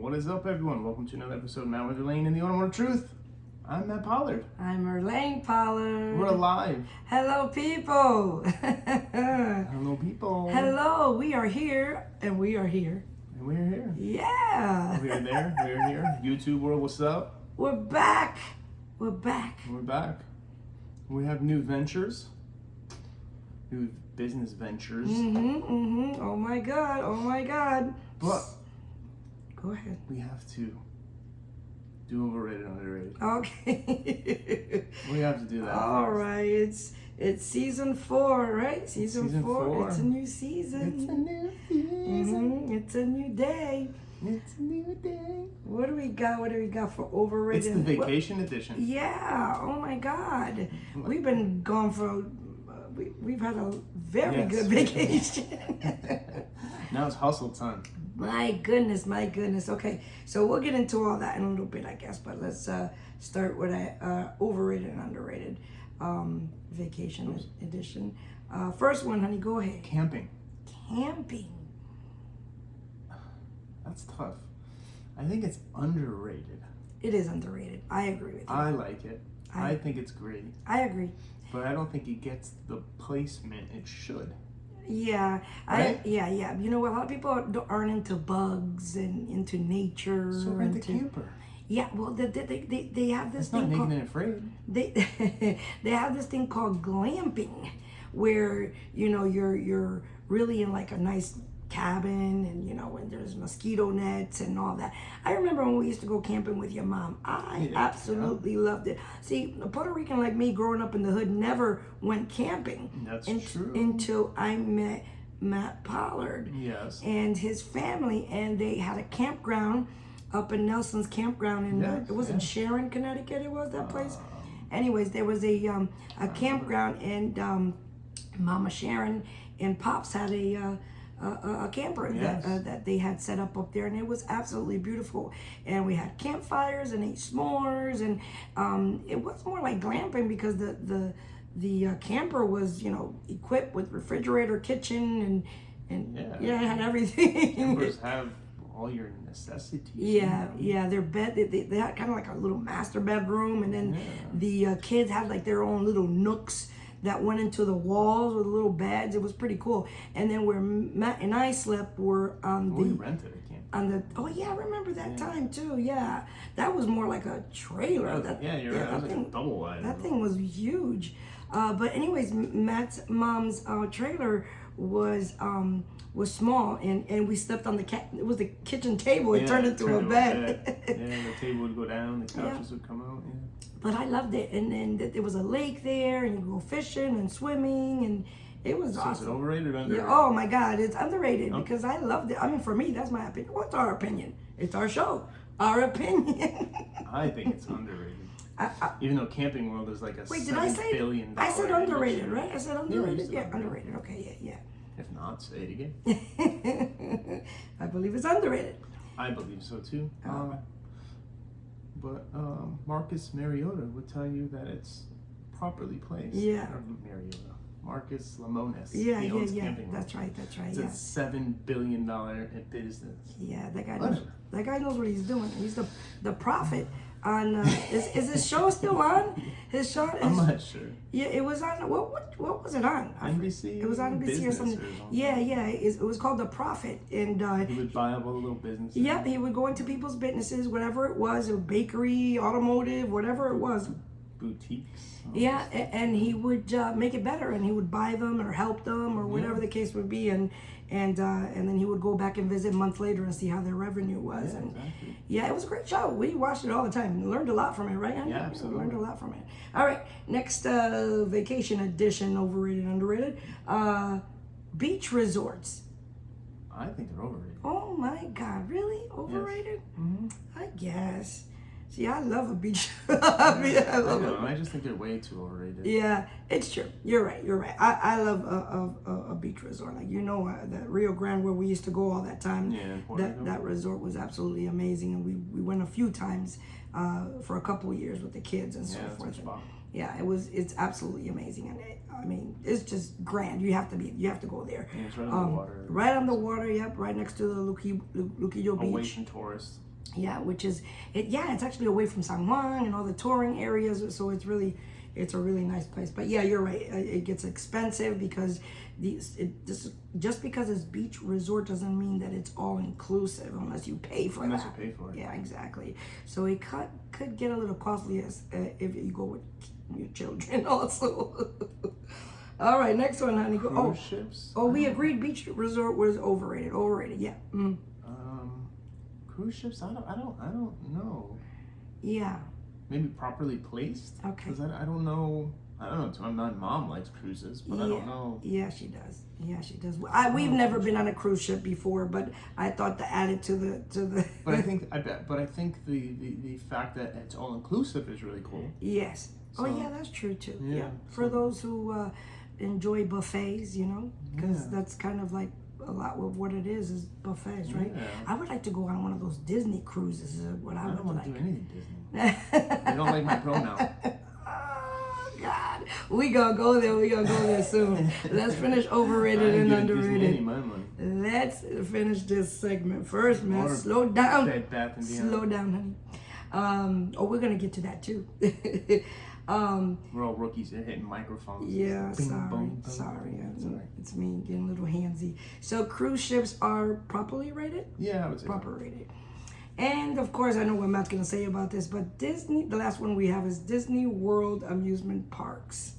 What is up, everyone? Welcome to another episode of Matt with Elaine in the Automotive Truth. I'm Matt Pollard. I'm Elaine Pollard. We're live. Hello, people. Hello, people. Hello, we are here, and we are here. And we're here. Yeah. We are there. We're here. YouTube world, what's up? We're back. We're back. We're back. We have new ventures. New business ventures. Oh my God. Oh my God. But go ahead. we have to do overrated and underrated. Okay. We have to do that. All right. It's season 4, right? Season 4. It's a new season. It's a new season. It's a new day. It's a new day. What do we got? What do we got for overrated? It's the vacation edition. Yeah. Oh my God. We've been gone for. We've had a very good vacation. Now it's hustle time. My goodness. Okay, so we'll get into all that in a little bit, I guess. But let's start with overrated and underrated vacation edition. First one, honey. Go ahead. Camping. Camping. That's tough. I think it's underrated. It is underrated. I agree with you. I like it. I think it's great. I agree. But I don't think it gets the placement it should. Yeah, Right? Yeah. You know what? A lot of people aren't into bugs and into nature. So rent a camper. Yeah, well, they have this It's not thing naked called and afraid. they have this thing called glamping, where you're really in like a nice cabin, and when there's mosquito nets and all that. I remember when we used to go camping with your mom. I absolutely loved it. See, a Puerto Rican like me growing up in the hood never went camping. That's true. Until I met Matt Pollard. Yes. And his family, and they had a campground up in Nelson's campground in it was in Sharon, Connecticut. It was that place. Anyways, there was a campground, and Mama Sharon and Pops had a camper that they had set up there, and it was absolutely beautiful. And we had campfires and ate s'mores, and it was more like glamping because the camper was equipped with refrigerator, kitchen, and it had everything. Campers have all your necessities. Yeah, their bed, they had kind of like a little master bedroom, and then the kids had like their own little nooks that went into the walls with little beds. It was pretty cool. And then where Matt and I slept were on we rented a camper. I remember that time too. Yeah, that was more like a trailer. You're right. That was like a double wide. That thing was huge. But anyways, Matt's mom's trailer was small, and we slept on it was the kitchen table. It turned into a bed. Yeah, the table would go down, the couches would come out. Yeah. But I loved it, and there was a lake there, and you go fishing and swimming, and it was awesome. Is it overrated or underrated? Yeah, oh my God, it's underrated because I loved it. I mean, for me, that's my opinion. What's our opinion? It's our show. Our opinion. I think it's underrated. Even though Camping World is like a $7 billion. I said underrated, right? I said underrated. Yeah, underrated. Okay, yeah. If not, say it again. I believe it's underrated. I believe so too. But Marcus Mariota would tell you that it's properly placed. Yeah. Or Mariota. Marcus Lemonis. Yeah. Camping World. That's right. It's a $7 billion business. Yeah, that guy knows what he's doing. He's the prophet. On is his show still on? His show. I'm not sure. Yeah, it was on. What was it on? NBC. It was on NBC or something. Yeah. It was called The Prophet, and he would buy up all the little businesses. Yep, he would go into people's businesses, whatever it was, a bakery, automotive, whatever it was. Boutiques. Yeah, and he would make it better, and he would buy them or help them or whatever the case would be, and then he would go back and visit a month later and see how their revenue was. Yeah, and exactly. Yeah, it was a great show. We watched it all the time. Learned a lot from it, right? Yeah, absolutely. Learned a lot from it. All right, next vacation edition, overrated, underrated. Beach resorts. I think they're overrated. Oh my God, really? Overrated? Yes. I guess. See, I love a beach. I love it. I just think they're way too overrated. Yeah, it's true. You're right. I love a beach resort. Like, that Rio Grande where we used to go all that time. Yeah, that resort was absolutely amazing, and we went a few times for a couple of years with the kids and so forth. Yeah, it's absolutely amazing, and it's just grand. You have to go there. Yeah, it's right on the water. Right on the water. Yep, right next to the Luquillo Beach. Away from tourists. Yeah, which is it. Yeah, it's actually away from San Juan and all the touring areas. So it's a really nice place. But yeah, you're right. It gets expensive because just because it's beach resort doesn't mean that it's all inclusive unless you pay for Unless that. you pay for it. Yeah, exactly. So it could get a little costly if you go with your children also. All right, next one, honey. Cruise ships? Oh, we agreed beach resort was overrated. Overrated, yeah. Cruise ships? I don't know. Yeah. Maybe properly placed? Okay. Because I don't know. I don't know. My mom likes cruises, but I don't know. Yeah, she does. Yeah, she does. We've never been on a cruise ship before, but I thought to add it to the. But I think the fact that it's all inclusive is really cool. Yes. So, yeah, that's true too. Yeah. For those who enjoy buffets, because that's kind of like a lot of what it is buffets, right? Yeah. I would like to go on one of those Disney cruises. What I would don't want like. to do anything Disney. They don't like my pronoun. Oh God, we gonna go there. We gonna go there soon. Let's finish overrated and underrated. Let's finish this segment first, man. Slow down. Bed Bath and Beyond. Slow down, honey. We're gonna get to that too. We're all rookies. They're hitting microphones. Yeah, Bing, sorry. bong, bong, Sorry. bong. It's me getting a little handsy. So cruise ships are properly rated? Yeah, I would say proper rated. And of course, I know what Matt's gonna say about this, but Disney, the last one we have is Disney World Amusement Parks.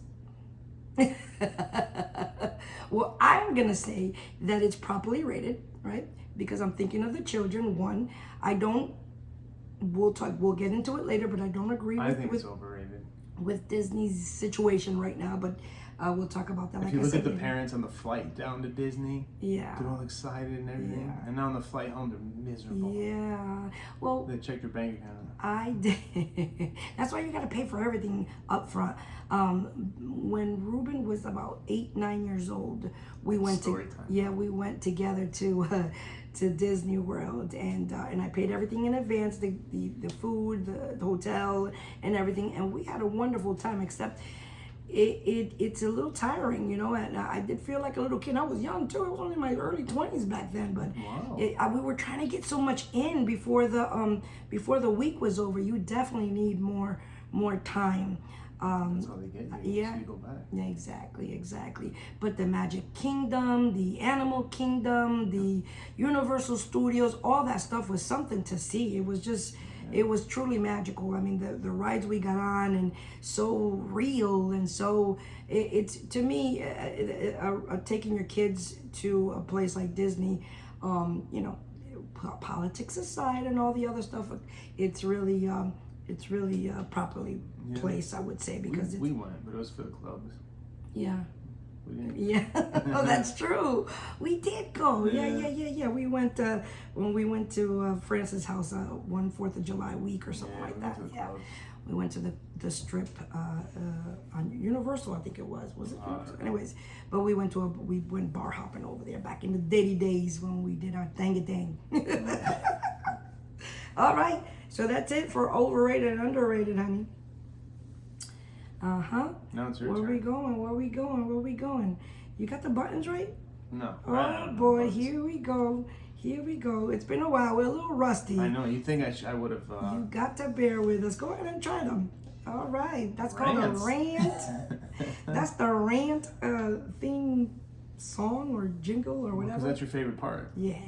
Well, I'm gonna say that it's properly rated, right? Because I'm thinking of the children. One, we'll get into it later, but I don't agree I think it's overrated. With Disney's situation right now, but we'll talk about that. If you look at the parents on the flight down to Disney, yeah, they're all excited and everything, yeah. And now on the flight home, they're miserable. Yeah, well, they check your bank account. I did. That's why you got to pay for everything up front. When Ruben was about 8-9 years old, we went together to Disney World, and I paid everything in advance, the food, the hotel, and everything, and we had a wonderful time. Except it's a little tiring, and I did feel like a little kid. I was young too. I was only in my early 20s back then, but wow. We were trying to get so much in before the week was over. You definitely need more time. That's how they get you. Yeah. So you go back. Yeah, exactly. But the Magic Kingdom, the Animal Kingdom, the Universal Studios, all that stuff was something to see. It was just, it was truly magical. I mean, the rides we got on, and so real, and so it's to me, taking your kids to a place like Disney, politics aside and all the other stuff, it's really properly placed, I would say, because we went, but it was for the clubs. Yeah. We didn't. Yeah. Oh, that's true. We did go. Yeah. We went when we went to Francis' house one 4th of July week or something like that. Yeah. We went to the strip on Universal, I think it was. Was it? Anyways, but we went bar hopping over there back in the days when we did our dang. All right. So that's it for overrated and underrated, honey. Now it's your turn. Where we going? You got the buttons right? No. Oh boy, here we go. It's been a while. We're a little rusty. I know. You think I would have... You got to bear with us. Go ahead and try them. All right. That's called a rant. That's the rant theme song or jingle or whatever. Because that's your favorite part. Yeah.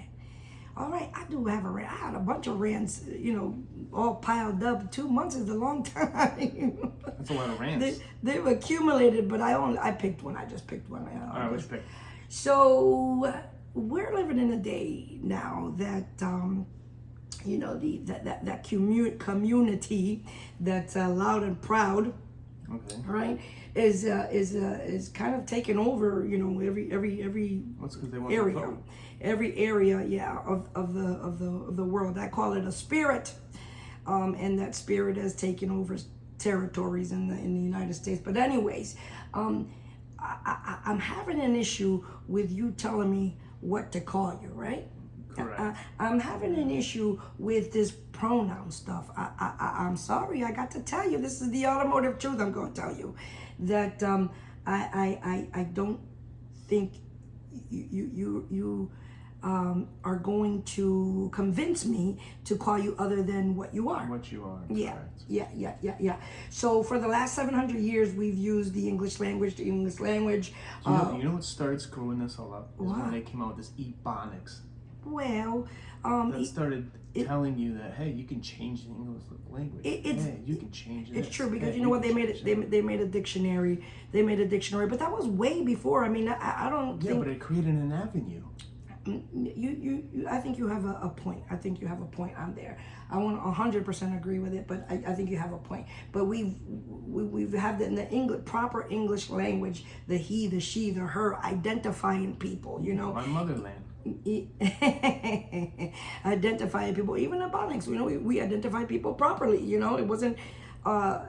All right, I do have a rant. I had a bunch of rants, all piled up. 2 months is a long time. That's a lot of rants. They've accumulated, but I picked one. I just picked one. All right, which pick? So we're living in a day now that that community that's loud and proud. Okay. Right, is kind of taking over. Every What's because they want area. to vote. Every area, of the world. I call it a spirit, and that spirit has taken over territories in the United States. But anyways, I'm having an issue with you telling me what to call you, right? Correct. I'm having an issue with this pronoun stuff. I'm sorry. I got to tell you. This is the automotive truth. I'm going to tell you that I don't think you are going to convince me to call you other than what you are. What you are. Yeah, Correct. yeah. So for the last 700 years, we've used the English language. You know what started screwing this all up? Is What? when they came out with this ebonics. Well, That started telling you that, hey, you can change the English language. Hey, you can change it. It's true, because you know what, they made it. They made a dictionary. But that was way before. I mean, I don't think. Yeah, but it created an avenue. I think you have a point. I think you have a point on there. I want 100% agree with it, but I think you have a point. But we've had in the English, proper English language, the he, the she, the her, identifying people. You know, My motherland. Identifying people, even ebonics. You know, we identify people properly. You know, it wasn't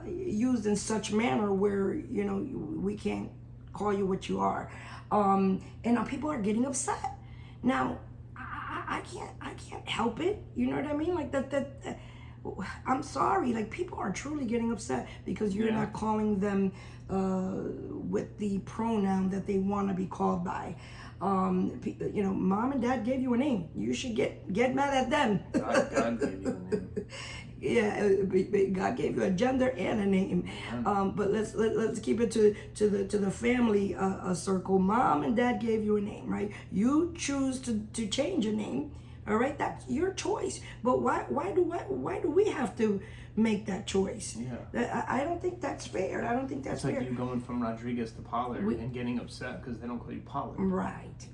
used in such manner where, you know, we can't call you what you are, and now people are getting upset. Now, I can't help it. You know what I mean? Like that. I'm sorry. Like, people are truly getting upset because you're not calling them with the pronoun that they want to be called by. You know, mom and dad gave you a name. You should get mad at them. God gave you a name. Yeah, God gave you a gender and a name. But let's keep it to the family circle. Mom and dad gave you a name, right? You choose to change a name. All right, that's your choice. But why do we have to make that choice? Yeah. I don't think that's fair. I don't think that's fair. It's like you going from Rodriguez to Pollard and getting upset because they don't call you Pollard. Right.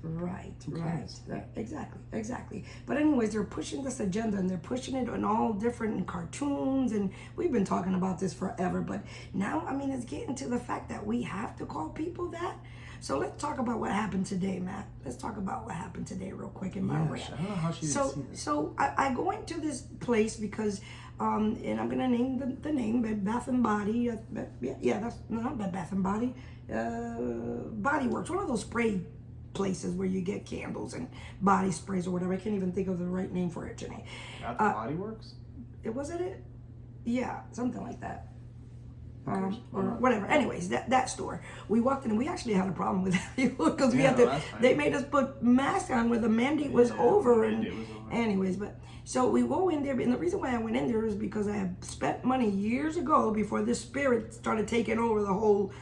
Exactly. But anyways, they're pushing this agenda, and they're pushing it on all different cartoons, and we've been talking about this forever. But now, I mean, it's getting to the fact that we have to call people that. So let's talk about what happened today, Matt. Let's talk about what happened today real quick in my rant. I don't know how she didn't see this. So I go into this place because, and I'm gonna name the name, Bed Bath and Body. Yeah, that's not Bed Bath and Body. Body Works, one of those spray places where you get candles and body sprays or whatever. I can't even think of the right name for it today. Bath and Body Works? Wasn't it? Yeah, something like that. Or whatever. Anyways, that store. We walked in and we actually had a problem with that because they made us put masks on when the mandate was over. Anyways, but so we go in there, and the reason why I went in there is because I had spent money years ago before this spirit started taking over the whole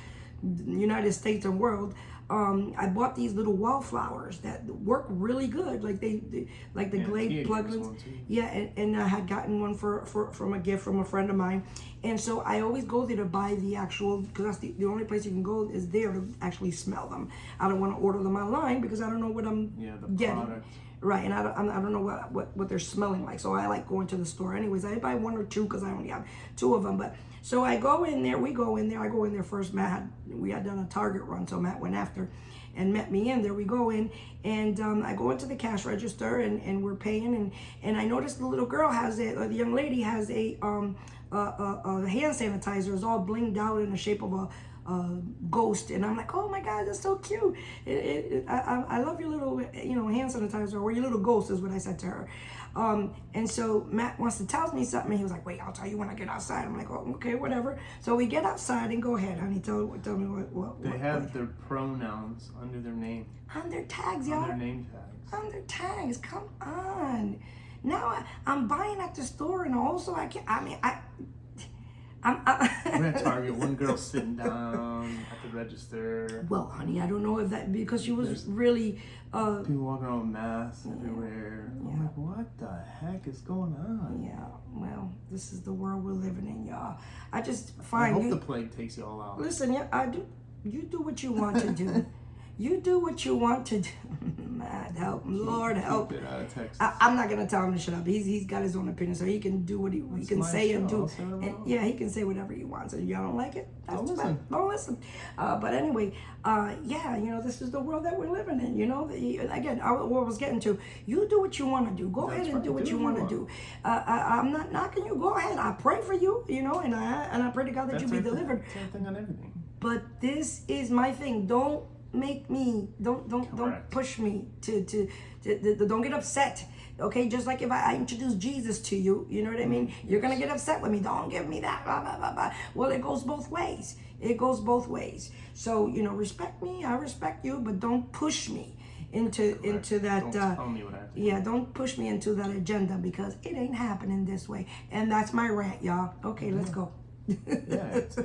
United States and world. I bought these little wallflowers that work really good, like the Glade plugins. Yeah, and I had gotten one from a gift from a friend of mine, and so I always go there to buy the actual, because that's the only place you can go is there to actually smell them. I don't want to order them online because I don't know what I'm getting. Product. Right, and I don't know what they're smelling like, so I like going to the store. Anyways, I buy one or two because I only have two of them, but. So I go in there, I go in there first. We had done a Target run, so Matt went after and met me in there. We go in, and I go into the cash register, and we're paying, and I noticed the little girl the young lady has a hand sanitizer. It's all blinged out in the shape of a ghost, and I'm like, oh my God, that's so cute. I love your little, hand sanitizer, or your little ghost is what I said to her. And so Matt wants to tell me something. He was like, wait, I'll tell you when I get outside. I'm like, oh, okay, whatever. So we get outside, and go ahead, honey. Tell me what. They have their pronouns under their name. On their tags, y'all. On their name tags. On their tags. Come on. Now I'm buying at the store, and also I'm We're at Target. One girl sitting down at the register. Well, honey, I don't know if that, because she was really. People walking around with masks everywhere. Yeah. I'm like, what the heck is going on? Yeah, well, this is the world we're living in, y'all. I just find I hope the plague takes you all out. Listen, yeah, I do. You do what you want to do. You do what you want to do. Man, help, Lord help. Keep it out of Texas. I'm not gonna tell him to shut up. He's got his own opinion, so he can do what he can say and do. And yeah, he can say whatever he wants. And y'all don't like it, that's too bad. Don't listen. But anyway, yeah, this is the world that we're living in. Again, what I was getting to, you do what you want to do. Go ahead and do what you want to do. I'm not knocking you. Go ahead. I pray for you. And I pray to God that you be delivered. Same thing on everything. But this is my thing. Don't make me, don't push me to don't get upset. Okay, just like if I introduce Jesus to you, you know what I mean? You're gonna get upset with me. Don't give me that, blah, blah, blah, blah. Well, it goes both ways. So, respect me, I respect you, but don't push me into that. Don't tell me what I have to do. Yeah, don't push me into that agenda because it ain't happening this way. And that's my rant, y'all. Okay, let's go. Yeah, it's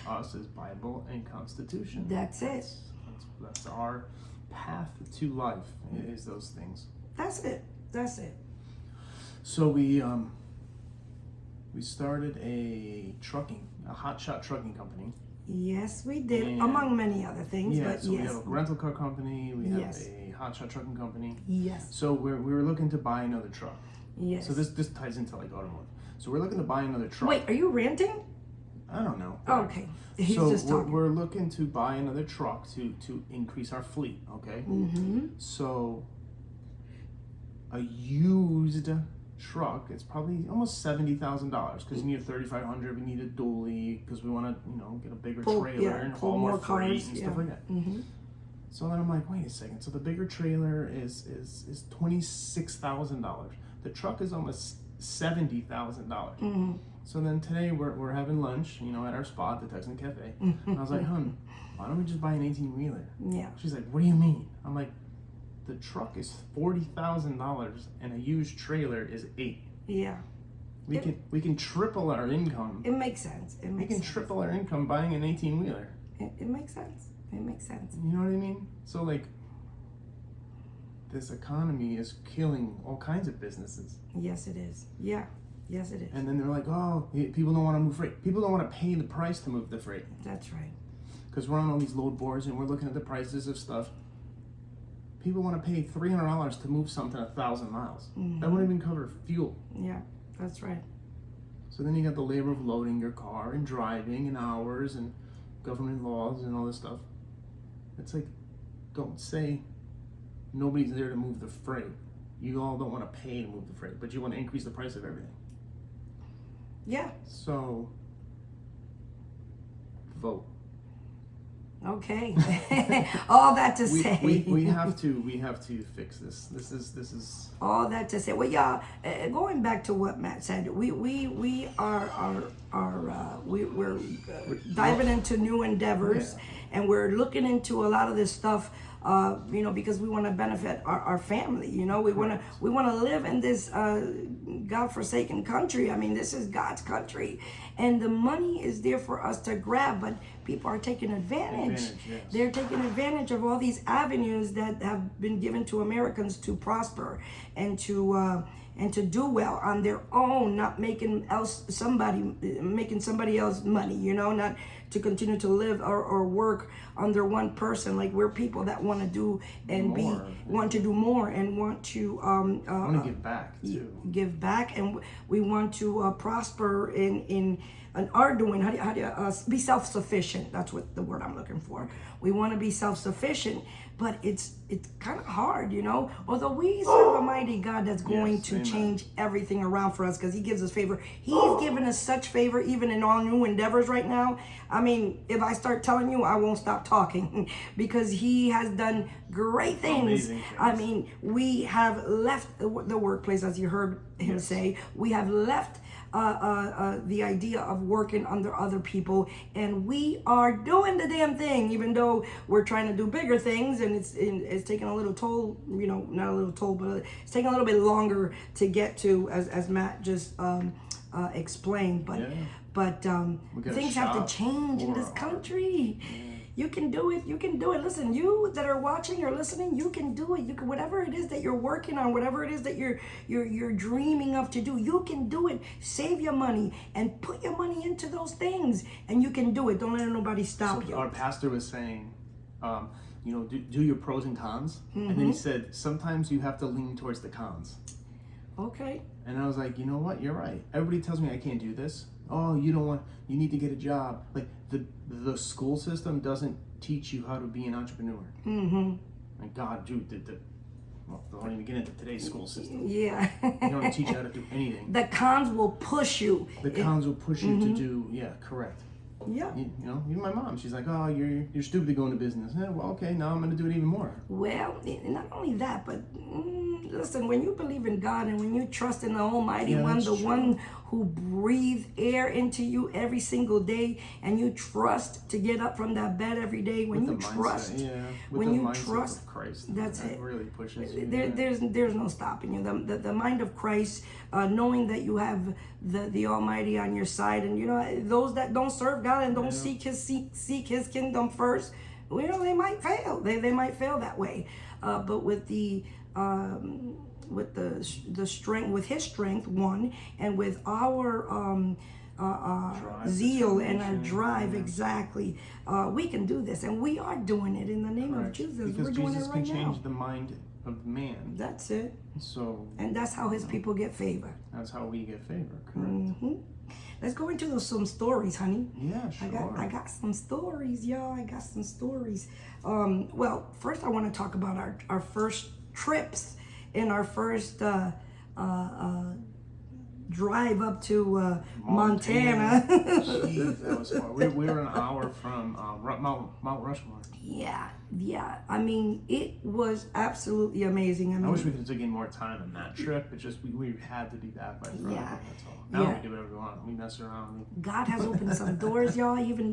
us as Bible and Constitution. That's it. That's our path to life. Is those things. That's it. That's it. So we started a hotshot trucking company. Yes, we did, And among many other things. Yeah, but so yes. we have a rental car company. We have Yes. a hotshot trucking company. Yes. So we were looking to buy another truck. Yes. So this ties into like automotive. So we're looking to buy another truck. Wait, are you ranting? I don't know. Oh, okay. He's so just talking. we're looking to buy another truck to increase our fleet. Okay. Mm-hmm. So a used truck, it's probably almost $70,000 because you need a 3500. We need a dually because we want to get a bigger trailer and haul more freight and stuff like that. Mm-hmm. So then I'm like, wait a second. So the bigger trailer is $26,000. The truck is almost $70,000. Mm-hmm. So then today we're having lunch, at our spot, the Texan Cafe. And I was like, hon, why don't we just buy an 18-wheeler? Yeah. She's like, what do you mean? I'm like, the truck is $40,000 and a used trailer is $8,000. Yeah. We can triple our income. It makes sense. We can triple our income buying an 18-wheeler. It makes sense. It makes sense. You know what I mean? So like, this economy is killing all kinds of businesses. Yes, it is. Yeah. Yes, it is. And then they're like, oh, people don't want to move freight. People don't want to pay the price to move the freight. That's right. Because we're on all these load boards and we're looking at the prices of stuff. People want to pay $300 to move something 1,000 miles. Mm-hmm. That wouldn't even cover fuel. Yeah, that's right. So then you got the labor of loading your car and driving and hours and government laws and all this stuff. It's like, don't say nobody's there to move the freight. You all don't want to pay to move the freight, but you want to increase the price of everything. Yeah. So, vote. Okay. All that to say. We have to fix this. This is all that to say. Well, y'all, going back to what Matt said, we're diving into new endeavors, and we're looking into a lot of this stuff. Because we want to benefit our family. We want to live in this God-forsaken country. I mean, this is God's country, and the money is there for us to grab. But people are taking advantage. Yes. They're taking advantage of all these avenues that have been given to Americans to prosper and to do well on their own, not making somebody else money. Not to continue to live or work under one person. Like, we're people that want to do and want to do more and want to want to give back too. Give back, and we want to prosper in our doing. How do you be self-sufficient? That's what the word I'm looking for. We want to be self-sufficient, but it's kind of hard, Although we serve a mighty God that's going to change everything around for us because He gives us favor. He's given us such favor even in all new endeavors right now. I mean, if I start telling you, I won't stop talking because He has done great things. I mean, we have left the workplace, as you heard him say. We have left the idea of working under other people, and we are doing the damn thing, even though we're trying to do bigger things, and it's taking a little toll, not a little toll, but it's taking a little bit longer to get to, as Matt just explained, but things have to change in this country. You can do it. You can do it. Listen, you that are watching or listening, you can do it. You can, whatever it is that you're working on, whatever it is that you're dreaming of to do, you can do it. Save your money and put your money into those things, and you can do it. Don't let nobody stop you. Our pastor was saying, do your pros and cons, and then he said sometimes you have to lean towards the cons. Okay. And I was like, you know what? You're right. Everybody tells me I can't do this. Oh, you need to get a job. Like the school system doesn't teach you how to be an entrepreneur. Mm-hmm. And God, dude, don't even get into today's school system. Yeah. They don't teach you how to do anything. The cons will push you. The cons will push you to do, correct. Yeah. You know, even my mom, she's like, oh, you're stupid to go into business. Well, okay, now I'm going to do it even more. Well, not only that, but listen, when you believe in God and when you trust in the Almighty One, the one who breathes air into you every single day, and you trust to get up from that bed every day, when you trust, when you trust Christ, that's that it. really pushes you. There's no stopping you. The mind of Christ, knowing that you have the Almighty on your side, and you know those that don't serve God and don't seek His kingdom first, you know, they might fail. They might fail that way. But with the strength, with His strength, one, and with our zeal and our drive, exactly, we can do this, and we are doing it in the name of Jesus. Because we're doing Jesus it right can change now. the mind of man. That's it. So, and that's how His people get favor. That's how we get favor. Correct. Mm-hmm. Let's go into some stories, honey. Yeah, sure. I got some stories, y'all. I got some stories. Well, first I want to talk about our first trips and our first drive up to Montana. Jeez, that was far. We were an hour from Mount Rushmore. Yeah. I mean, it was absolutely amazing. I mean, I wish we could have taken more time on that trip. It's just we had to be back by Friday. That's all. Now we do whatever we want. We mess around. God has opened some doors, y'all. Even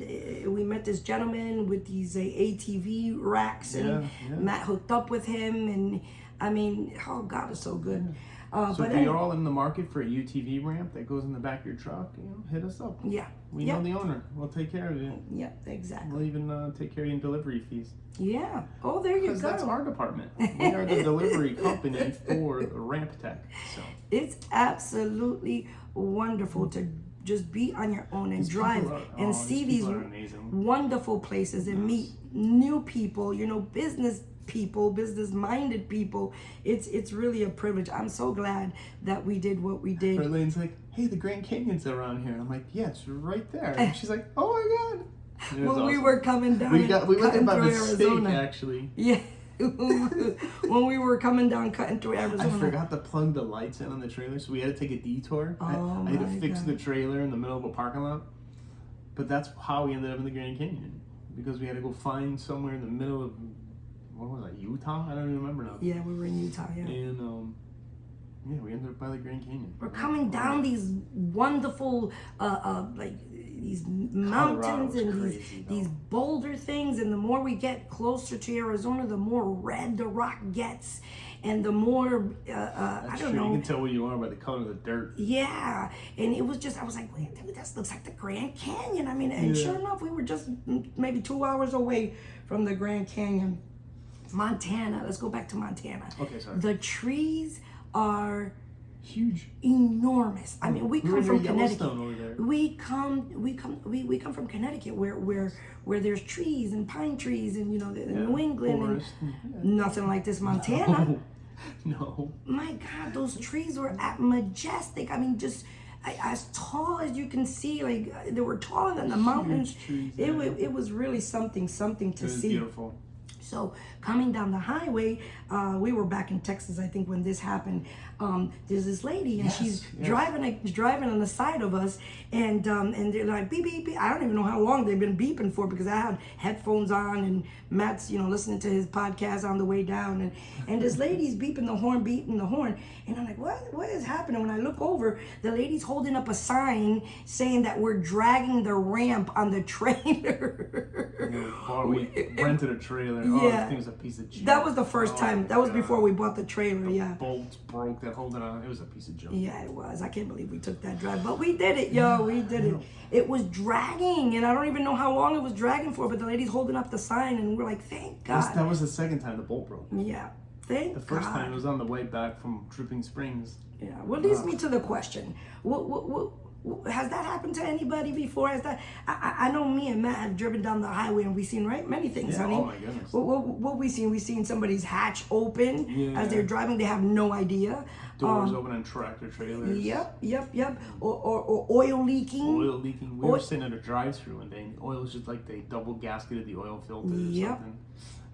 we met this gentleman with these ATV racks, and Matt hooked up with him, and I mean, oh, God is so good. So if you're all in the market for a UTV ramp that goes in the back of your truck, you know, hit us up. Yeah. We know the owner. We'll take care of you. Yeah, exactly. We'll even take care of you in delivery fees. Yeah. Oh, there you go. Because that's our department. We are the delivery company for Ramp Tech. So it's absolutely wonderful to just be on your own and drive and see these wonderful places and meet new people, you know, business people, business-minded people. It's really a privilege. I'm so glad that we did what we did. Arlene's like, hey, the Grand Canyon's around here. I'm like, yeah, it's right there. And she's like, oh my God. When awesome. We were coming down, we went there by mistake, Arizona. Actually. Yeah. When we were coming down, cutting through Arizona. I forgot to plug the lights in on the trailer, so we had to take a detour. I had to fix the trailer in the middle of a parking lot. But that's how we ended up in the Grand Canyon. Because we had to go find somewhere in the middle of, what was that, Utah? I don't even remember now. Yeah, we were in Utah, yeah. And, we ended up by the Grand Canyon. We're coming down these wonderful, these mountains and these boulder things, and the more we get closer to Arizona, the more red the rock gets, and the more I don't know. You can tell where you are by the color of the dirt. Yeah, and it was just, I was like, wait, that looks like the Grand Canyon. I mean, and sure enough, we were just maybe 2 hours away from the Grand Canyon. Montana. Let's go back to Montana. Okay, sorry. The trees are huge, enormous. I mean, we come from Connecticut. Over there. We come from Connecticut, where there's trees and pine trees, and you know, New England, forest. And nothing like this, Montana. No. My God, those trees were majestic. I mean, just as tall as you can see. Like they were taller than the mountains. Trees, it was really something to see. Beautiful. So coming down the highway, we were back in Texas, I think, when this happened. There's this lady, and she's driving on the side of us, and they're like beep beep beep. I don't even know how long they've been beeping for, because I had headphones on, and Matt's listening to his podcast on the way down, and this lady's beeping the horn, and I'm like, what is happening? When I look over, the lady's holding up a sign saying that we're dragging the ramp on the trailer. We rented a trailer. Yeah. Oh, this thing was a piece of junk. That was the first time. That was before we bought the trailer. The bolts broke that hold it on. It was a piece of junk. Yeah, it was. I can't believe we took that drive, but we did it, yo. We did it. It was dragging, and I don't even know how long it was dragging for. But the lady's holding up the sign, and we're like, "Thank God." That was the second time the bolt broke. Yeah, thank God. The first time it was on the way back from Dripping Springs. Yeah. What leads me to the question? What has that happened to anybody before? Has that? I know me and Matt have driven down the highway, and we've seen many things, honey. Oh my goodness. What we seen? We seen somebody's hatch open as they're driving. They have no idea. Doors open on tractor trailers. Yep. Or oil leaking. We were sitting at a drive-through one day, and the oil was just like they double gasketed the oil filters or something.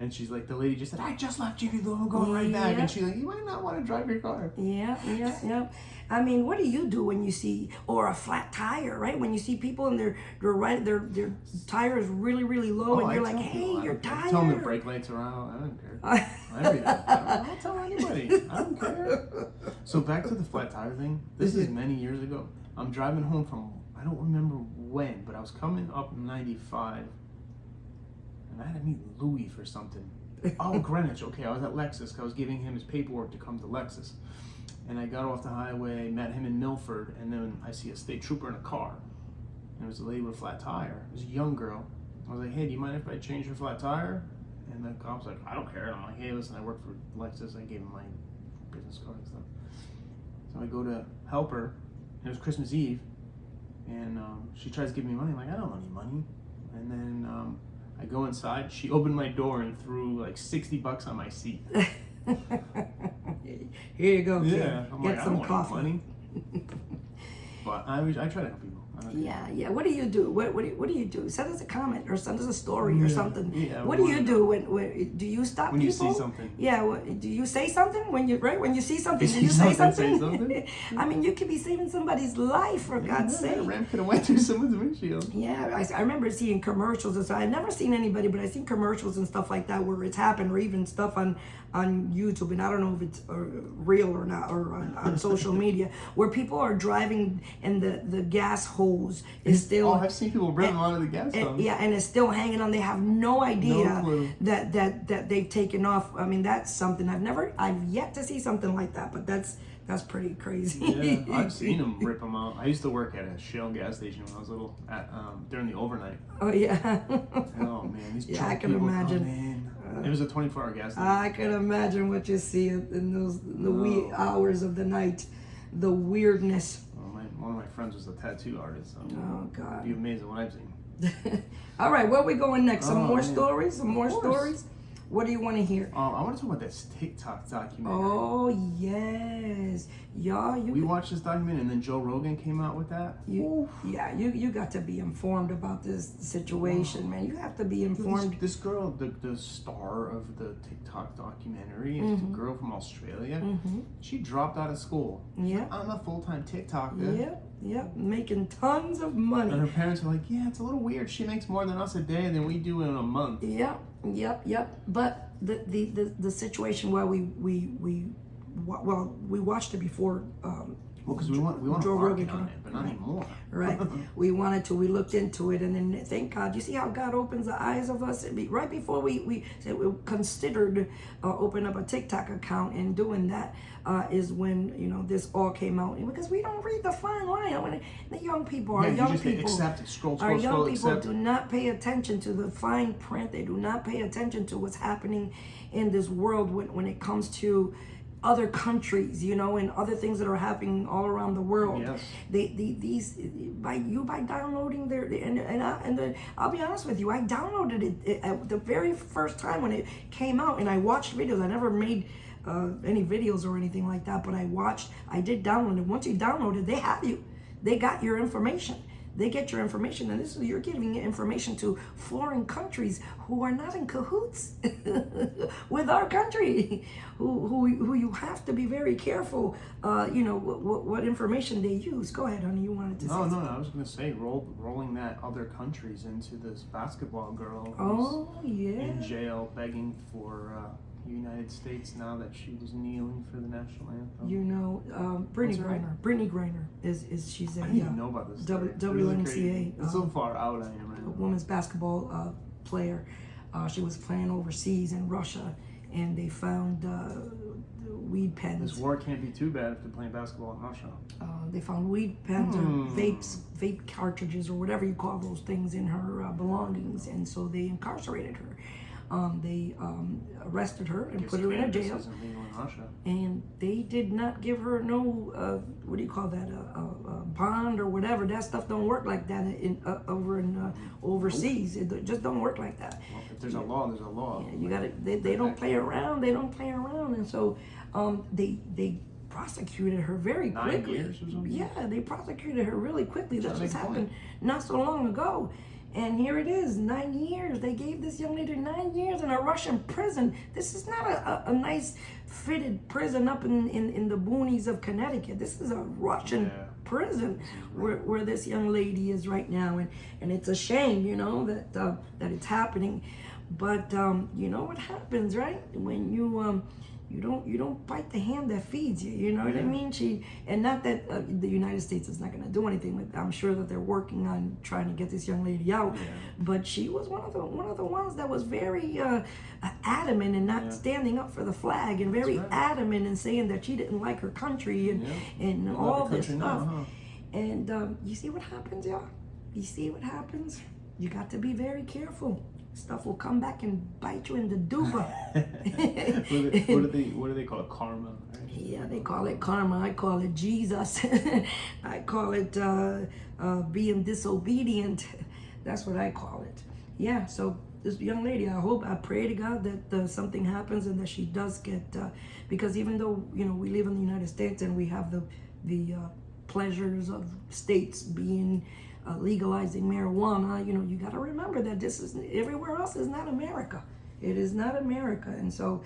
And she's like, the lady just said, I just left you, I'm going right back. And she's like, you might not want to drive your car. Yeah. I mean, what do you do when you see, or a flat tire, right? When you see people and their tire is really, really low, and you're like, hey, your tire. Tell them the brake lights are out. I don't care. I read that. I don't tell anybody. I don't care. So back to the flat tire thing. This is many years ago. I'm driving home from, I don't remember when, but I was coming up 95, and I had to meet Louis for something. Oh, Greenwich. Okay, I was at Lexus. 'Cause I was giving him his paperwork to come to Lexus. And I got off the highway, met him in Milford, and then I see a state trooper in a car. And it was a lady with a flat tire. It was a young girl. I was like, hey, do you mind if I change your flat tire? And the cop's like, I don't care. And I'm like, hey, listen, I work for Lexus. I gave him my business card and stuff. So I go to help her. And it was Christmas Eve. And she tries to give me money. I'm like, I don't need money. And then I go inside. She opened my door and threw like $60 on my seat. Here you go, kid. Yeah, I'm Get like, some I don't coffee. want money. But I try to help people. Yeah. What do you do? What do you do? Send us a comment or send us a story or something. Yeah, what do you do when do you stop when people? you see something? Yeah. Do you say something when you when you see something? Do You you see say something, something? say something. I mean, you could be saving somebody's life for God's sake. That ram could have went through someone's windshield. Yeah, I remember seeing commercials and stuff. I've never seen anybody, but I've seen commercials and stuff like that where it's happened, or even stuff on YouTube, and I don't know if it's real or not, or on social media, where people are driving and the gas hose is still. Oh, I've seen people bring them out of the gas pump. Yeah, and it's still hanging on. They have no idea No clue. that they've taken off. I mean, that's something I've yet to see something like that, but that's pretty crazy. Yeah, I've seen them rip them out. I used to work at a Shell gas station when I was little, during the overnight. Oh yeah. Oh man, these Yeah, I can people imagine. come in. It was a 24-hour gas station. I can imagine what you see in the wee hours of the night, the weirdness. Well, one of my friends was a tattoo artist, so Oh God. you'd be amazed at what I've seen. All right, where we going next? Some more man. stories? Some more Of course. stories? What do you want to hear? I want to talk about this TikTok documentary. Oh yes, y'all. We watched this documentary, and then Joe Rogan came out with that. You got to be informed about this situation, man. You have to be informed. This girl, the star of the TikTok documentary, is the girl from Australia. She dropped out of school. Yeah. I'm a full-time TikToker. Yep, making tons of money. And her parents are like, yeah, it's a little weird. She makes more than us a day than we do in a month. Yep. But the situation where we watched it before. Well, because we want to Joe market Rogan on it, but not anymore. Right. We wanted to. We looked into it, and then thank God. You see how God opens the eyes of us. Right before we considered opening up a TikTok account and doing that is when this all came out, because we don't read the fine line. When the young people, our young people, accept, scroll, our young people accept. do not pay attention to the fine print. They do not pay attention to what's happening in this world when it comes to other countries, and other things that are happening all around the world. Yes. These by downloading I'll be honest with you, I downloaded it at the very first time when it came out, and I watched videos. I never made any videos or anything like that, but I did download it. Once you download it, they have you. They got your information. They get your information, and you're giving information to foreign countries who are not in cahoots with our country, who you have to be very careful. What information they use. Go ahead, honey. You wanted to say something. No. I was going to say rolling that other countries into this basketball girl who's in jail begging for United States now that she was kneeling for the national anthem. Brittany Griner she's a I didn't even know about this. WNCA. It's so far out I am right A now. women's basketball player. She was playing overseas in Russia, and they found weed pens. This war can't be too bad if they're playing basketball in Russia. They found weed pens or vape cartridges or whatever you call those things in her belongings, and so they incarcerated her. They arrested her and put her in a jail. Isn't legal in Russia. And they did not give her no, what do you call that, a bond or whatever. That stuff don't work like that overseas. It just don't work like that. Well, if there's a law, there's a law. Yeah, you got to. They don't play around. They don't play around, and so they prosecuted her very quickly. 9 years or something? Yeah, they prosecuted her really quickly. That Just just make a happened not so long ago. And here it is, 9 years. They gave this young lady 9 years in a Russian prison. This is not a nice fitted prison up in the boonies of Connecticut. This is a Russian prison where this young lady is right now. And it's a shame, you know, that it's happening. But you know what happens, right? When you don't bite the hand that feeds you. You know what I mean? And not that the United States is not going to do anything with. I'm sure that they're working on trying to get this young lady out. But she was one of the ones that was very adamant in not standing up for the flag, and very adamant in saying that she didn't like her country and all this stuff. And you see what happens, y'all? You see what happens? You got to be very careful. Stuff will come back and bite you in the duba. what do they call it? Karma, right? Yeah, they call it karma. I call it Jesus. I call it being disobedient. That's what I call it. Yeah, so this young lady, I pray to God that something happens and that she does get, because even though, you know, we live in the United States and we have the pleasures of states being legalizing marijuana, you know, you got to remember that this is everywhere else is not America. It is not America, and so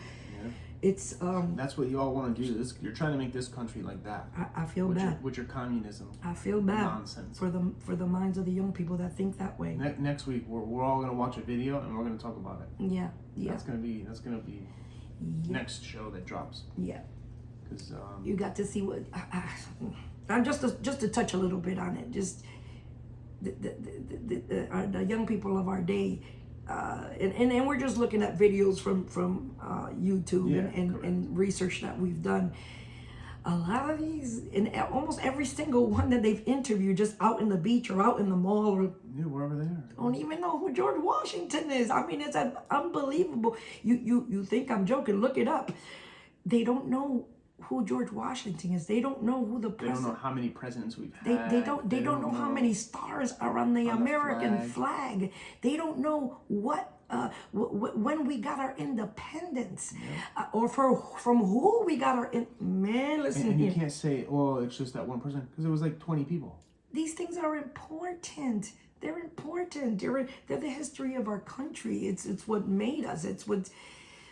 it's that's what you all want to do. You're trying to make this country like that. I feel bad with your communism. I feel bad nonsense for the minds of the young people that think that way. Next week we're all gonna watch a video and we're gonna talk about it. Yeah. That's gonna be next show that drops. Yeah. Because you got to see what I'm just to touch a little bit on it. Just the young people of our day, and we're just looking at videos from YouTube and research that we've done. A lot of these, and almost every single one that they've interviewed, just out in the beach or out in the mall or wherever they are, don't even know who George Washington is. I mean, it's unbelievable. You think I'm joking? Look it up. They don't know who George Washington is. They don't know who the president. They don't know how many presidents we've had. They don't know how many stars are on the American flag. They don't know what when we got our independence, or from who we got our man. Listen, and you can't say, "Oh, it's just that one person," because it was like 20 people. These things are important. They're important. They're the history of our country. It's what made us. It's what.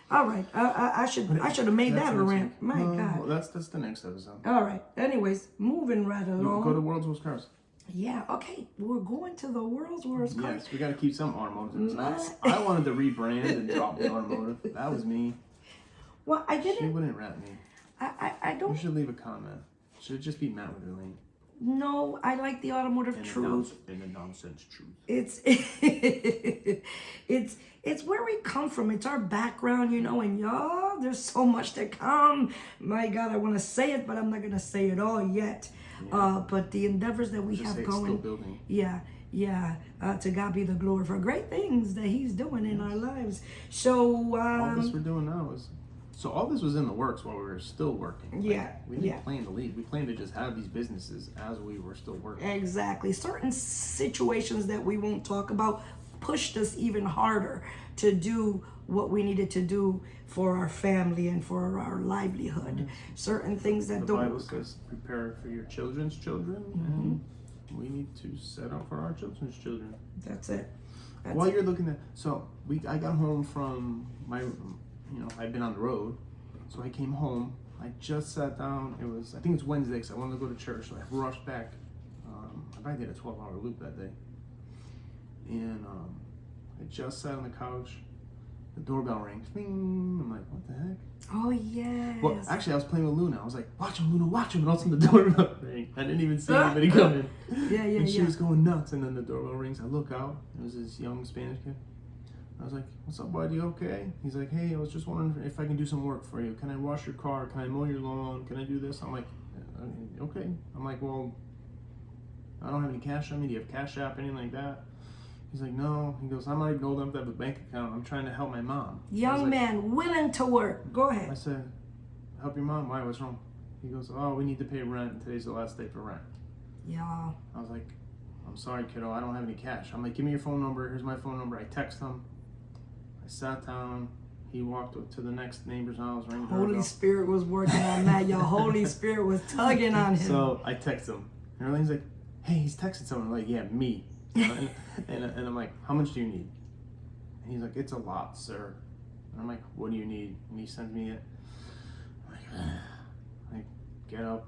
All right, I should have made that a rant. My God. Well, that's the next episode. All right. Anyways, moving right along. Go to World's Worst Cars. Yeah. Okay. We're going to the World's Worst Cars. Yes, we got to keep some automotive. I wanted to rebrand and drop the automotive. That was me. Well, I didn't. She wouldn't rap me. I don't. You should leave a comment. Should just be Matt with her lane. No, I like the automotive truth. And the nonsense truth. It's where we come from. It's our background, you know, and y'all, there's so much to come. My God, I want to say it, but I'm not going to say it all yet. But the endeavors that we have going. Still building. Yeah. To God be the glory for great things that He's doing in our lives. So all this we're doing now is. So all this was in the works while we were still working. We didn't plan to leave. We planned to just have these businesses as we were still working. Exactly. Certain situations that we won't talk about pushed us even harder to do what we needed to do for our family and for our livelihood. Certain things that the Bible says, prepare for your children's children, and we need to set up for our children's children. That's it. While you're looking at, I got home from I'd been on the road, so I came home. I just sat down. I think it's Wednesday, because I wanted to go to church, so I rushed back. I probably did a 12-hour loop that day. And I just sat on the couch. The doorbell rings. Bing! I'm like, what the heck? Oh, yes. Well, actually, I was playing with Luna. I was like, watch him, Luna, watch him. And all of a sudden, the doorbell rang. I didn't even see anybody coming. And she was going nuts. And then the doorbell rings. I look out. It was this young Spanish kid. I was like, what's up, buddy? Okay? He's like, hey, I was just wondering if I can do some work for you. Can I wash your car? Can I mow your lawn? Can I do this? I'm like, okay. I'm like, well, I don't have any cash on me. Do you have Cash App, anything like that? He's like, no. He goes, I'm not even old enough to have a bank account. I'm trying to help my mom. Young man, willing to work. Go ahead. I said, help your mom? Why? What's wrong? He goes, oh, we need to pay rent, and today's the last day for rent. Yeah. I was like, I'm sorry, kiddo. I don't have any cash. I'm like, give me your phone number. Here's my phone number. I text him. I sat down. He walked up to the next neighbor's house. Holy Spirit was working on that. Your Holy Spirit was tugging on him. So I text him. And he's like, hey, he's texting someone. I'm like, yeah, me. And I'm like, how much do you need? And he's like, it's a lot, sir. And I'm like, what do you need? And he sends me it. I'm like, get up.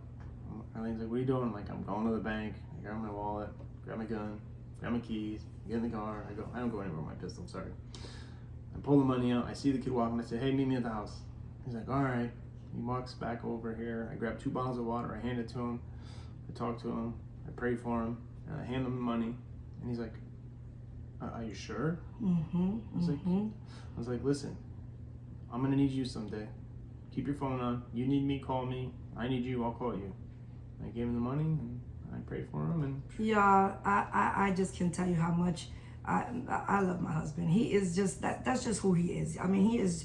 Eileen's like, what are you doing? I'm like, I'm going to the bank. I grab my wallet, grab my gun, grab my keys, get in the car. I don't go anywhere with my pistol, sorry. I pull the money out. I see the kid walking. I say, hey, meet me at the house. He's like, all right. He walks back over here. I grab 2 bottles of water. I hand it to him. I talk to him. I pray for him. And I hand him the money. And he's like, are you sure? I was like, listen, I'm going to need you someday. Keep your phone on. You need me, call me. I need you, I'll call you. I gave him the money, and I prayed for him. And yeah, I just can't tell you how much I love my husband. He is just, that's just who he is. I mean, he is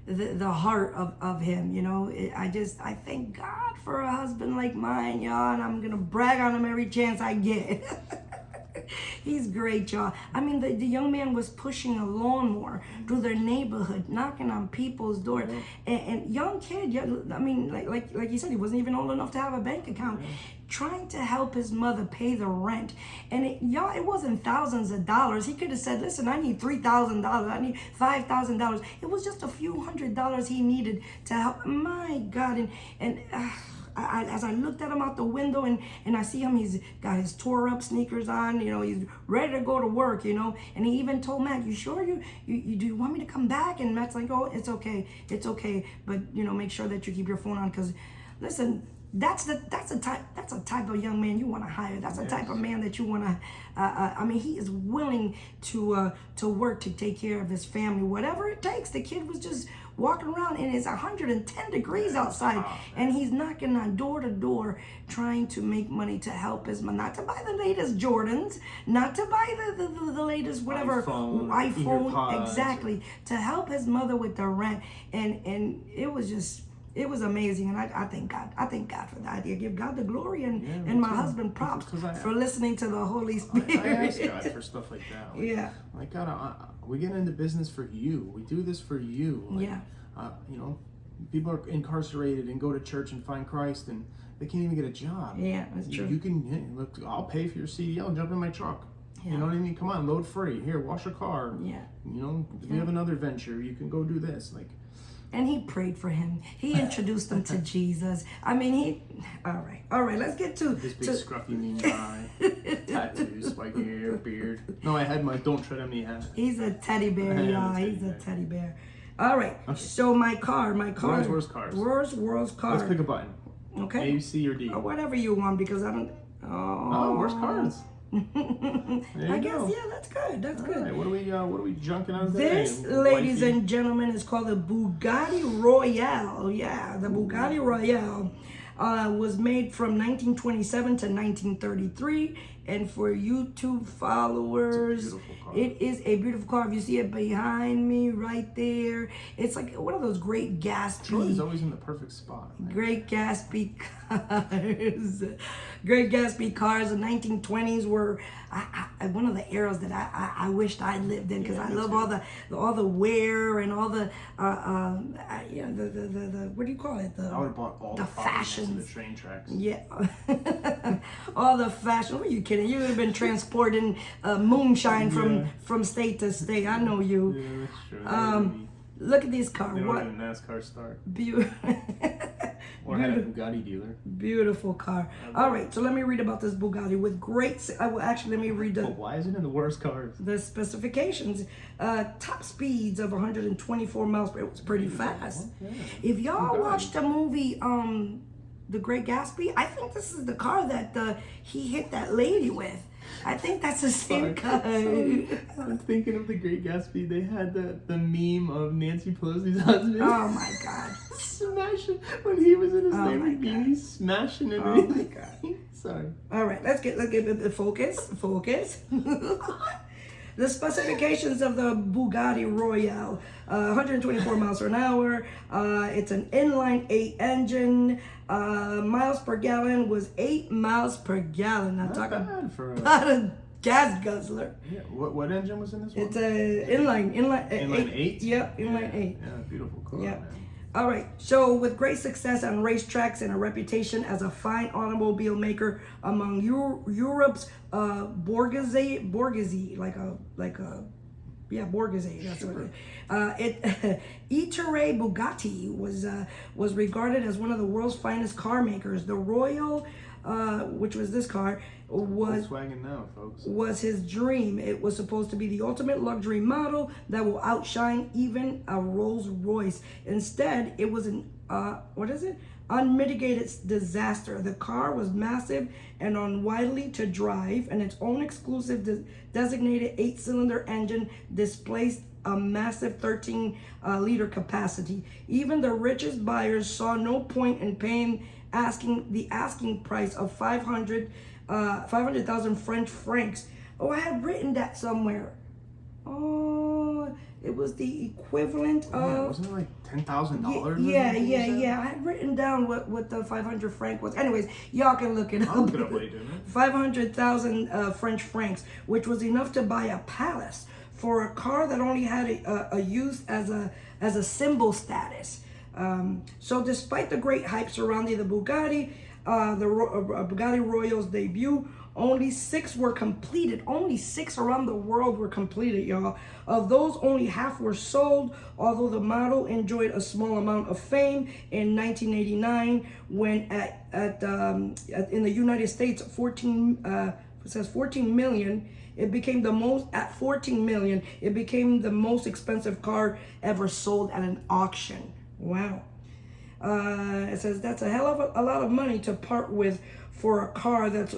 the heart of him, you know. I thank God for a husband like mine, y'all, and I'm going to brag on him every chance I get. He's great, y'all. I mean, the young man was pushing a lawnmower through their neighborhood, knocking on people's door. And young kid, yeah, I mean, like you said, he wasn't even old enough to have a bank account. Trying to help his mother pay the rent. And it wasn't thousands of dollars. He could have said, listen, I need $3,000. I need $5,000. It was just a few $100s he needed to help. My God. And as I looked at him out the window and I see him, he's got his tore up sneakers on, you know, he's ready to go to work, you know, and he even told Matt, you sure you do you want me to come back? And Matt's like, oh, it's okay, but you know, make sure that you keep your phone on, because listen, that's a type of young man you want to hire. That's a type of man that you want to. I mean, he is willing to work to take care of his family, whatever it takes. The kid was just walking around, and it's 110 degrees outside, and he's knocking on door to door, trying to make money to help his mom, not to buy the latest Jordans, not to buy the latest whatever iPhone, exactly, to help his mother with the rent, and it was just. It was amazing, and I thank God. I thank God for that. I give God the glory, and my husband props for listening to the Holy Spirit. I ask God for stuff like that. Like God, we get into business for you. We do this for you. Like, you know, people are incarcerated and go to church and find Christ, and they can't even get a job. Yeah, that's true. You can look. I'll pay for your CDL. Jump in my truck. You know what I mean? Come on, load free. Here, wash your car. You know, if you have another venture, you can go do this. Like. And he prayed for him. He introduced him to Jesus. I mean, all right, let's get to... This big scruffy mean guy. Tattoos, spiky hair, beard. No, I had my don't tread on me hat. He's a teddy bear, y'all. He's a teddy bear. All right, so my car. World's cars. World's car. Let's pick a button. Okay. A, C, or D. Or whatever you want, because I don't... Oh, worst cars. I guess, yeah, that's good. That's good. Right, what are we junking on today? This, ladies and gentlemen, is called the Bugatti Royale. Yeah, the Bugatti Royale was made from 1927 to 1933. And for YouTube followers, it is a beautiful car. If you see it behind me right there, it's like one of those great Gatsby. Troy's always in the perfect spot. Man. Great Gatsby cars. Great Gatsby cars. The 1920s were one of the eras that I wished I lived in, because I love all the wear and all the the what do you call it? I would have bought all the fashions. The train tracks. Yeah. All the fashion. What are you kidding? You would have been transporting moonshine from state to state. I know you. Yeah, that's true. Look at this car. What a NASCAR start. Or had a Bugatti dealer. Beautiful car. All right, so let me read about this Bugatti with great. Let me read the. But why is it in the worst cars? The specifications. Top speeds of 124 miles per hour. It was pretty fast. Okay. If y'all watched the movie The Great Gatsby, I think this is the car that he hit that lady with. I think that's the same car. I'm thinking of The Great Gatsby. They had the meme of Nancy Pelosi's husband. Oh my God. Smashing when he was in his Lamborghini, he's smashing it. Oh my God. Sorry. All right, let's get the focus. The specifications of the Bugatti Royale: 124 miles per hour. It's an inline 8 engine. Miles per gallon was 8 miles per gallon. Not bad for a gas guzzler. Yeah. What engine was in this one? It's a inline 8. 8. Yep, inline 8. Yeah, beautiful car. Yep. Man. All right. So, with great success on racetracks and a reputation as a fine automobile maker among Europe's bourgeoisie, bourgeoisie. That's what it is. Itare Bugatti was regarded as one of the world's finest car makers. The Royal, which was this car, Volkswagen now, folks. was his dream. It was supposed to be the ultimate luxury model that will outshine even a Rolls Royce. Instead, it was an unmitigated disaster. The car was massive and unwieldy to drive, and its own exclusive designated 8-cylinder engine displaced a massive 13-liter capacity. Even the richest buyers saw no point in paying the asking price of 500,000 French francs. Oh, I had written that somewhere. Oh, it was the equivalent of... Wasn't it like $10,000? Yeah. I had written down what the 500 franc was. Anyways, y'all can look it up. I'll look it up while you're doing it. 500,000 French francs, which was enough to buy a palace for a car that only had a use as a symbol status. So despite the great hype surrounding the Bugatti, Bugatti Royals debut, only 6 were completed. Only 6 around the world were completed, y'all. Of those, only half were sold, although the model enjoyed a small amount of fame in 1989 when in the United States, 14 million. It became the most, at 14 million, it became the most expensive car ever sold at an auction. Wow. It says that's a hell of a lot of money to part with for a car that's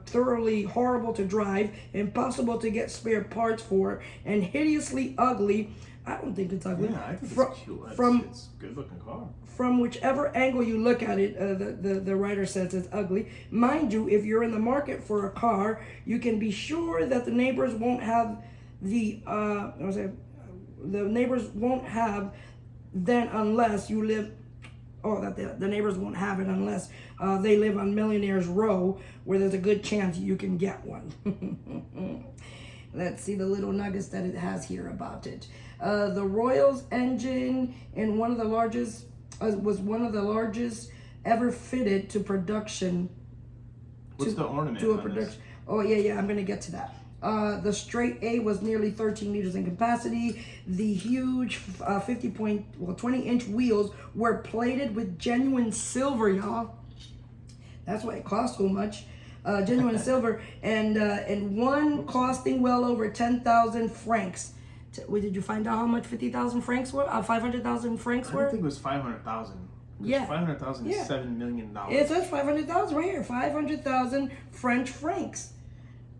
thoroughly horrible to drive, impossible to get spare parts for, and hideously ugly. I don't think it's ugly. Yeah, I think it's cute. It's a good looking car. From whichever angle you look at it, the writer says it's ugly. Mind you, if you're in the market for a car, you can be sure that the neighbors won't have the neighbors won't have then unless you live. Oh, that the neighbors won't have it unless they live on Millionaire's Row, where there's a good chance you can get one. Let's see the little nuggets that it has here about it. The Royals engine in was one of the largest ever fitted to production. What's the ornament to a on production? this? Oh yeah, I'm gonna get to that. The straight A was nearly 13 liters in capacity. The huge 20-inch wheels were plated with genuine silver, y'all. That's why it cost so much. Genuine silver, and one costing well over 10,000 francs. Did you find out how much 50,000 francs were? 500,000 francs were? I think it was 500,000. Yeah. 500,000 is $7 million. It says 500,000 right here. 500,000 French francs.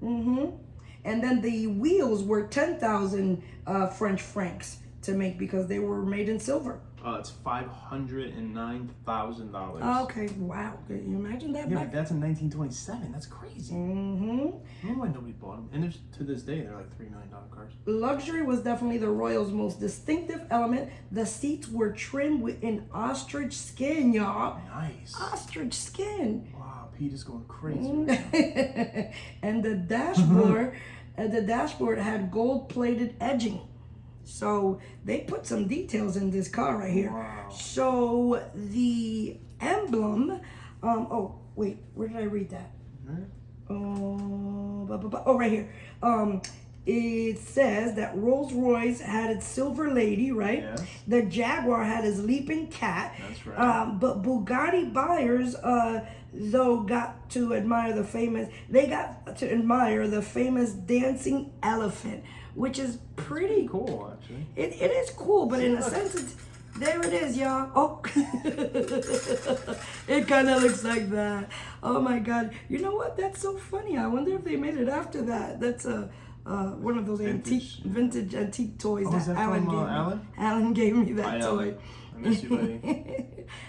And then the wheels were 10,000 French francs to make because they were made in silver. It's $509,000. Okay, wow. Can you imagine that? Yeah, but that's in 1927. That's crazy. I don't know why nobody bought them. And to this day, they're like $3 million cars. Luxury was definitely the Royals' most distinctive element. The seats were trimmed with an ostrich skin, y'all. Nice. Ostrich skin. Wow, Pete is going crazy. And the dashboard had gold-plated edging. So they put some details in this car right here. Wow. So the emblem, oh wait, where did I read that? Oh, right here. It says that Rolls-Royce had its silver lady, right? Yes. The Jaguar had his leaping cat. That's right. But Bugatti buyers, though, got to admire the famous dancing elephant, which is pretty cool, actually. It is cool, but in a sense, there it is, y'all. Oh, it kind of looks like that. Oh my God! You know what? That's so funny. I wonder if they made it after that. That's one of those vintage antique toys that Alan gave me. Alan gave me that toy. I miss you, buddy.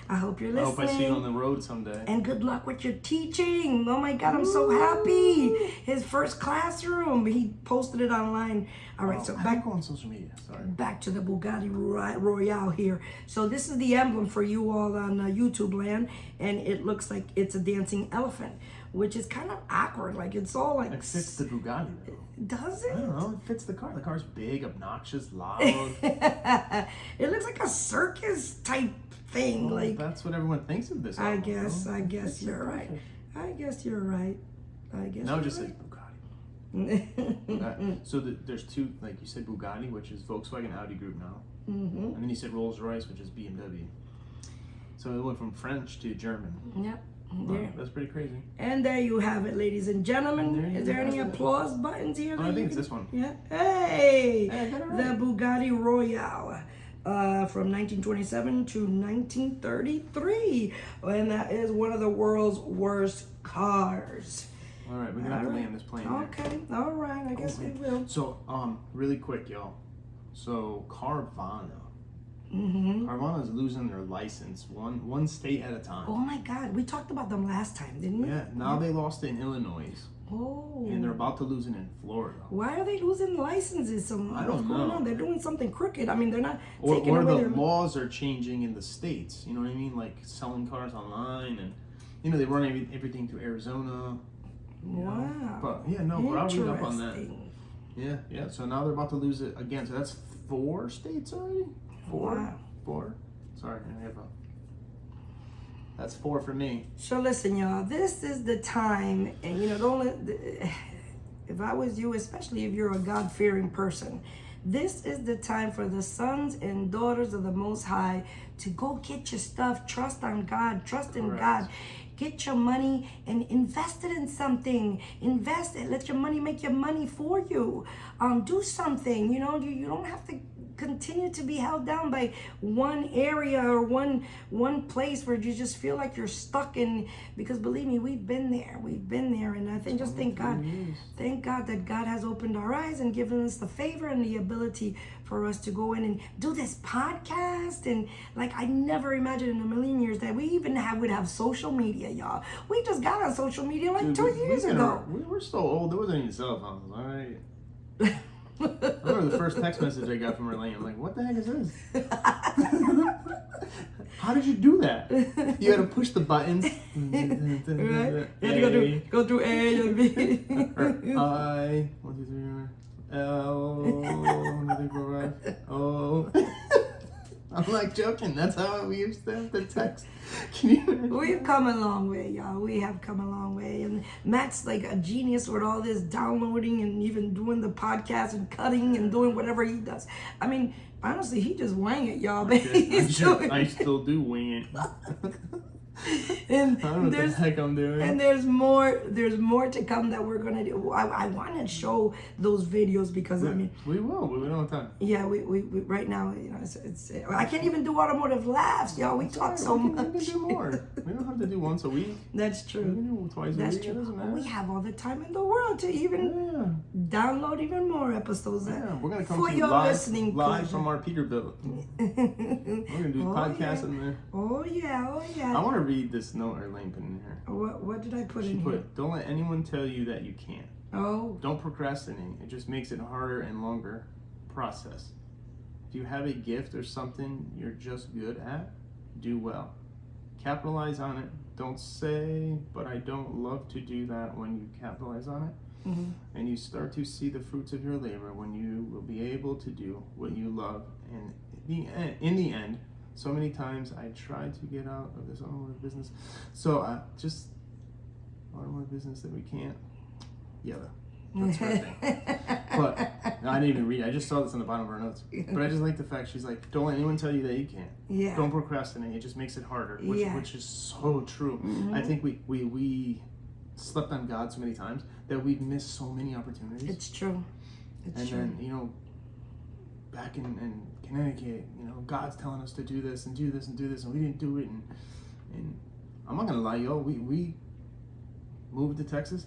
I hope you're listening. I hope I see you on the road someday. And good luck with your teaching. Oh my God, I'm so happy. His first classroom. He posted it online. All right, so back on social media. Sorry. Back to the Bugatti Royale here. So this is the emblem for you all on YouTube land, and it looks like it's a dancing elephant. which is kind of awkward. Like it's all like. It fits the Bugatti though. Does it? I don't know. It fits the car. The car's big, obnoxious, loud. It looks like a circus type thing. Well, like that's what everyone thinks of this. I guess you're right. I guess you're right. No, just say Bugatti. So there's two, like you said, Bugatti, which is Volkswagen Audi group now, and then you said Rolls Royce, which is BMW. So it went from French to German. Yep. Wow, that's pretty crazy. And there you have it, ladies and gentlemen. Is there any applause buttons here? I think it's this one. Yeah. Hey, I got it right. The Bugatti Royale. From 1927 to 1933, and that is one of the world's worst cars. All right, we're gonna have to land this plane. Okay, all right, I guess we will. So, really quick, y'all. So, Carvana. Mm-hmm. Carvana's losing their license one state at a time. Oh my God, we talked about them last time, didn't we? Yeah. Now they lost it in Illinois. Oh. And they're about to lose it in Florida. Why are they losing licenses? I don't know. They're doing something crooked. I mean, they're not Or taking away the laws are changing in the states. You know what I mean? Like selling cars online, and they run everything through Arizona. Wow. But yeah, no, but I'll read up on that. Interesting. Yeah. So now they're about to lose it again. So that's 4 states already. Wow. 4. Sorry, that's 4 for me. So listen, y'all. This is the time, and if I was you, especially if you're a God-fearing person, this is the time for the sons and daughters of the Most High to go get your stuff. Trust on God. Trust in God. Get your money and invest it in something. Invest it. Let your money make your money for you. Do something. You don't have to continue to be held down by one area or one place where you just feel like you're stuck in, because believe me, we've been there, and I think thank God that God has opened our eyes and given us the favor and the ability for us to go in and do this podcast. And like, I never imagined in a million years that we even would have social media, y'all. We just got on social media like 2 years ago. We were so old, there wasn't even cell phones, all right? I remember the first text message I got from Elaine. I'm like, what the heck is this? How did you do that? You had to push the buttons. Right? You had to go through A and B. I, 1, 2, 3, L, 1, 2, 3, 4, 5, O. I'm like joking. That's how we used to have to text. Can you imagine? We've come a long way, y'all. We have come a long way. And Matt's like a genius with all this downloading and even doing the podcast and cutting and doing whatever he does. I mean, honestly, he just wang it, y'all. I still do wing it. And I don't know what the heck I'm doing. And there's more to come that we're gonna do. I want to show those videos because I mean we will. We don't have time. Yeah, we right now, it's I can't even do automotive laughs, y'all. We talk so much. We can do more. We don't have to do once a week. That's true. We can do twice a week. That's true. We have all the time in the world to even download even more episodes. Yeah, we're gonna come for to your live, listening live from our Peterbilt. We're gonna do podcasts in there. Oh yeah. I want to read this note Elaine put in here. What did I put in here? She put, don't let anyone tell you that you can't. Oh. Don't procrastinate. It just makes it harder and longer process. If you have a gift or something you're just good at, do well. Capitalize on it. Don't say, but I don't love to do that when you capitalize on it. Mm-hmm. And you start to see the fruits of your labor when you will be able to do what you love. And in the end, so many times I tried to get out of this automotive business. So just automotive business that we can't. Yeah, that's her thing. But no, I didn't even read it. I just saw this on the bottom of her notes. But I just like the fact she's like, don't let anyone tell you that you can't. Yeah. Don't procrastinate. It just makes it harder, which is so true. Mm-hmm. I think we slept on God so many times that we've missed so many opportunities. It's true. It's true. Then, back in Connecticut, God's telling us to do this and do this and do this, and we didn't do it. And I'm not gonna lie, yo, we moved to Texas.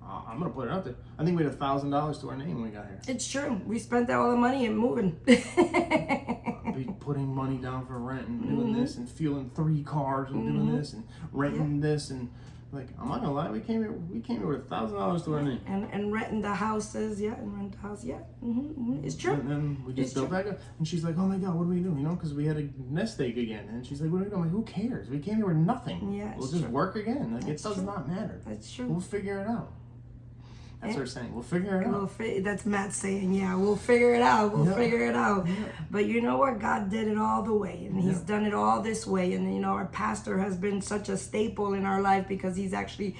I'm gonna put it out there. I think we had $1,000 to our name when we got here. It's true. We spent all the money and moving. Be putting money down for rent and doing this and fueling 3 cars and doing this and renting this and Like, I'm not gonna lie, we came here with $1,000 to our name. And renting the houses, and rent the house, it's true. And then we just built back up. And she's like, oh my God, what do we do? Because we had a nest egg again. And she's like, what do we do? I'm like, who cares? We came here with nothing. Yeah, we'll just work again. Like, it does not matter. That's true. We'll figure it out. That's her saying. We'll figure it out. That's Matt saying, we'll figure it out. We'll figure it out. Yeah. But you know what? God did it all the way. And he's done it all this way. And, our pastor has been such a staple in our life because he's actually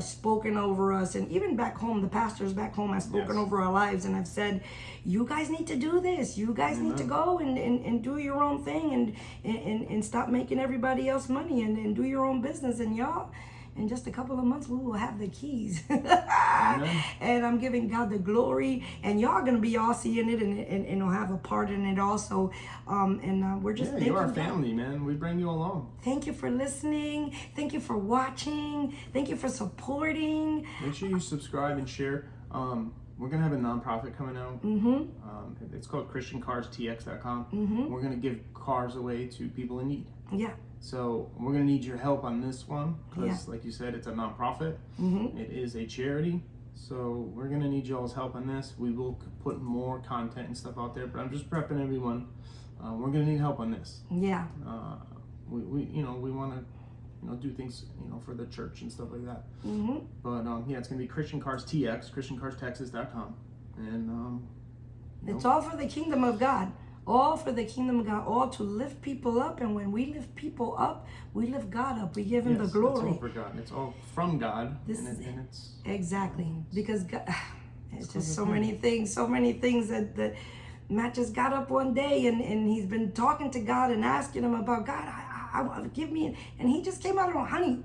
spoken over us. And even back home, the pastors back home have spoken over our lives. And I've said, you guys need to do this. You guys need to go and do your own thing and stop making everybody else money and do your own business. And y'all, in just a couple of months, we will have the keys. And I'm giving God the glory. And y'all going to be all seeing it and have a part in it also. We're just thanking you're our God. family, man. We bring you along. Thank you for listening. Thank you for watching. Thank you for supporting. Make sure you subscribe and share. We're going to have a nonprofit coming out. It's called ChristianCarsTX.com. We're going to give cars away to people in need. Yeah. So we're going to need your help on this one because, like you said, it's a nonprofit. It is a charity. So we're going to need y'all's help on this. We will put more content and stuff out there, but I'm just prepping everyone. We're going to need help on this. Yeah. We want to, do things, for the church and stuff like that. But it's going to be Christian Cars TX, ChristianCarsTexas.com. And it's all for the kingdom of God. All for the kingdom of God, all to lift people up. And when we lift people up, we lift God up. We give him the glory. It's all for God. It's all from God. It's exactly, because God, it's just so many things that Matt just got up one day and he's been talking to God and asking him about God. I give me, and he just came out of, honey,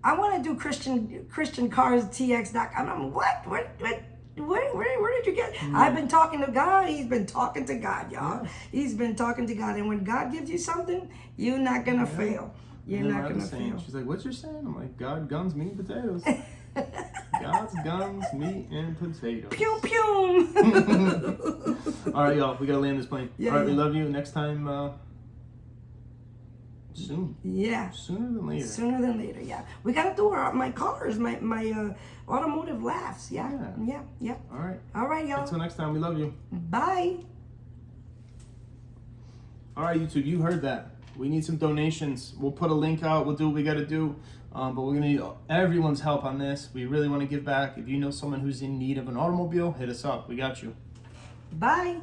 I want to do Christian Cars TX.com. I'm what? Where did you get? I've been talking to God. He's been talking to God, y'all. He's been talking to God. And when God gives you something, you're not going to fail. You're not going to fail. She's like, what's your saying? I'm like, God, guns, meat, and potatoes. God's guns, meat, and potatoes. Pew, pew. All right, y'all. We got to land this plane. All right, we love you. Next time, soon. Yeah. Sooner than later. Sooner than later, yeah. We got to do my cars, my automotive laughs. Yeah. All right. All right, y'all. Until next time, we love you. Bye. All right, YouTube, you heard that. We need some donations. We'll put a link out. We'll do what we got to do. But we're going to need everyone's help on this. We really want to give back. If you know someone who's in need of an automobile, hit us up. We got you. Bye.